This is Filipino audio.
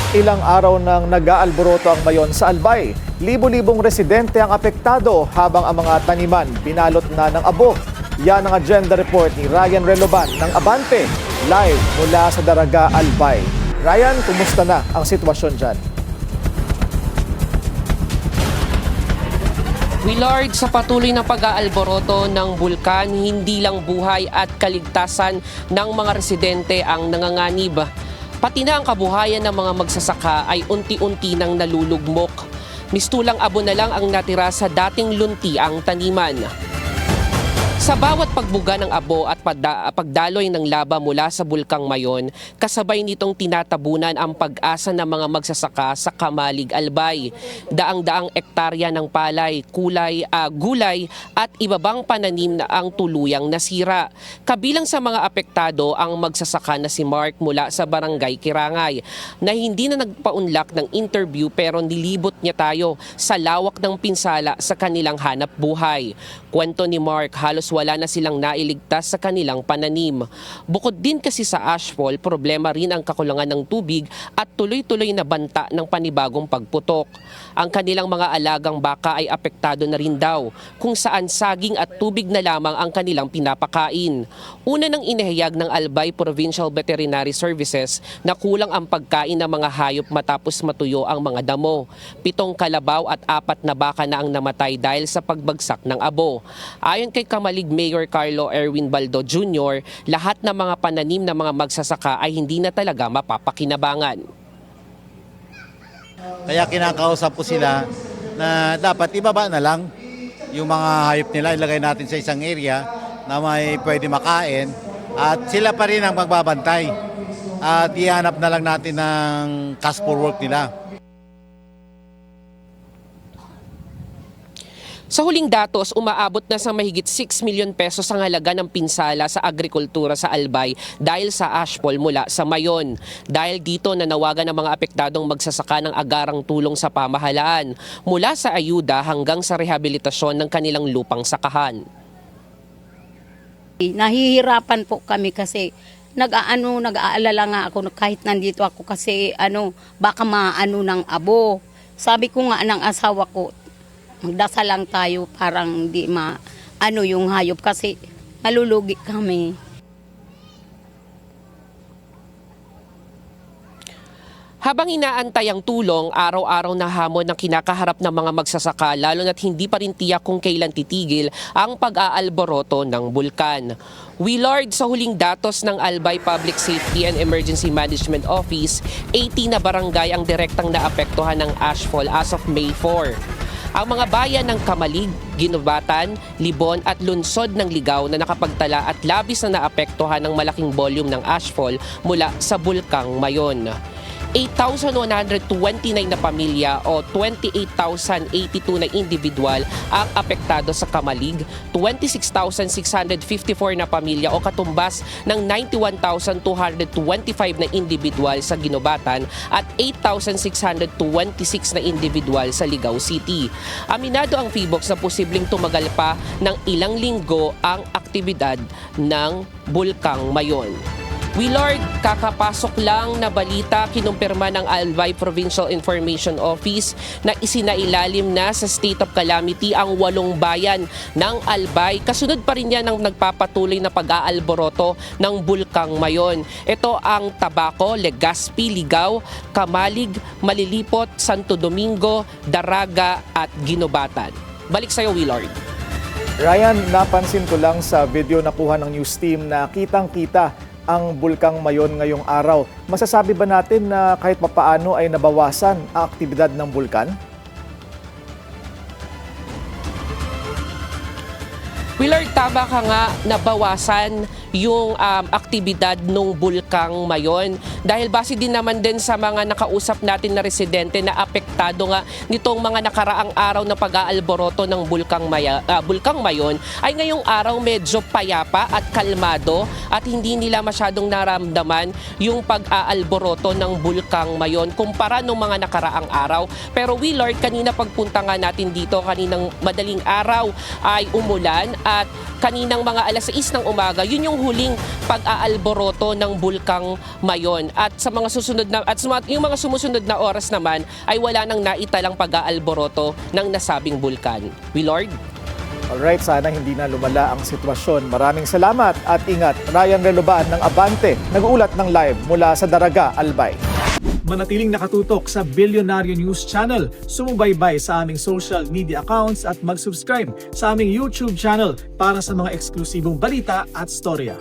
Ilang araw nang nag-aalboroto ang Mayon sa Albay. Libo-libong residente ang apektado habang ang mga taniman binalot na ng abo. Yan ang agenda report ni Ryan Reloban ng Abante, live mula sa Daraga, Albay. Ryan, kumusta na ang sitwasyon dyan? Willard, sa patuloy ng pag-aalboroto ng bulkan, hindi lang buhay at kaligtasan ng mga residente ang nanganganib. Pati na ang kabuhayan ng mga magsasaka ay unti-unti nang nalulugmok. Mistulang abo na lang ang natira sa dating lunti ang taniman. Sa bawat pagbuga ng abo at pagdaloy ng laba mula sa Bulkang Mayon, kasabay nitong tinatabunan ang pag-asa ng mga magsasaka sa Kamalig, Albay. Daang-daang ektarya ng palay, gulay at ibabang pananim na ang tuluyang nasira. Kabilang sa mga apektado ang magsasaka na si Mark mula sa Barangay Kirangay, na hindi na nagpaunlak ng interview pero nilibot niya tayo sa lawak ng pinsala sa kanilang hanap buhay. Kwento ni Mark, halos wala na silang nailigtas sa kanilang pananim. Bukod din kasi sa ashfall, problema rin ang kakulangan ng tubig at tuloy-tuloy na banta ng panibagong pagputok. Ang kanilang mga alagang baka ay apektado na rin daw, kung saan saging at tubig na lamang ang kanilang pinapakain. Una nang inihayag ng Albay Provincial Veterinary Services na kulang ang pagkain ng mga hayop matapos matuyo ang mga damo. 7 kalabaw at 4 na baka na ang namatay dahil sa pagbagsak ng abo. Ayon kay Kamalig Mayor Carlo Erwin Baldo Jr., lahat ng mga pananim ng mga magsasaka ay hindi na talaga mapapakinabangan. Kaya kinakausap po sila na dapat ibaba na lang yung mga hayop nila, ilagay natin sa isang area na may pwede makain at sila pa rin ang magbabantay at ihanap na lang natin ng cash for work nila. Sa huling datos, umaabot na sa mahigit 6 milyon pesos ang halaga ng pinsala sa agrikultura sa Albay dahil sa ashfall mula sa Mayon. Dahil dito, nanawagan ng mga apektadong magsasaka ng agarang tulong sa pamahalaan, mula sa ayuda hanggang sa rehabilitasyon ng kanilang lupang sakahan. Nahihirapan po kami kasi nag-aalala nga ako kahit nandito ako kasi baka maano ng abo. Sabi ko nga ng asawa ko, magdasal lang tayo parang di yung hayop kasi nalulugi kami. Habang inaantay ang tulong, araw-araw na hamon ng kinakaharap ng mga magsasaka, lalo na't hindi pa rin tiyak kung kailan titigil ang pag-aalboroto ng bulkan. Willard, sa huling datos ng Albay Public Safety and Emergency Management Office, 80 na barangay ang direktang naapektuhan ng ashfall as of May 4. Ang mga bayan ng Kamalig, Ginubatan, Libon at Lunsod ng Ligao na nakapagtala at labis na naapektuhan ng malaking volume ng ashfall mula sa Bulkang Mayon. 8,129 na pamilya o 28,082 na individual ang apektado sa Kamalig, 26,654 na pamilya o katumbas ng 91,225 na individual sa Ginubatan at 8,626 na individual sa Ligao City. Aminado ang PHIVOLCS na posibleng tumagal pa ng ilang linggo ang aktibidad ng Bulkang Mayon. Willard, kakapasok lang na balita, kinumpirma ng Albay Provincial Information Office na isinailalim na sa state of calamity ang 8 bayan ng Albay. Kasunod pa rin yan ang nagpapatuloy na pag-aalboroto ng Bulkang Mayon. Ito ang Tabaco, Legazpi, Ligao, Kamalig, Malilipot, Santo Domingo, Daraga at Ginubatan. Balik sa'yo, Willard. Ryan, napansin ko lang sa video na kuha ng news team na kitang-kita ang Bulkang Mayon ngayong araw. Masasabi ba natin na kahit papaano ay nabawasan ang aktibidad ng bulkan? Willard, tama ka nga, nabawasan yung aktibidad ng Bulkang Mayon. Dahil base din naman din sa mga nakausap natin na residente na apektado nga nitong mga nakaraang araw na pag-aalboroto ng Bulkang Mayon, ay ngayong araw medyo payapa at kalmado at hindi nila masyadong naramdaman yung pag-aalboroto ng Bulkang Mayon kumpara nung mga nakaraang araw. Pero Willard, kanina pagpunta nga natin dito, kaninang madaling araw ay umulan at kaninang mga alas 6 ng umaga, yun yung yung huling pag-aalboroto ng bulkang Mayon. At sa mga susunod na yung mga sumusunod na oras naman ay wala nang naitalang pag-aalboroto ng nasabing bulkan. Willard? Alright, sana hindi na lumala ang sitwasyon. Maraming salamat at ingat. Ryan Reloban ng Abante, nag-uulat ng live mula sa Daraga, Albay. Manatiling nakatutok sa Bilyonaryo News Channel. Sumubaybay sa aming social media accounts at mag-subscribe sa aming YouTube channel para sa mga eksklusibong balita at storya.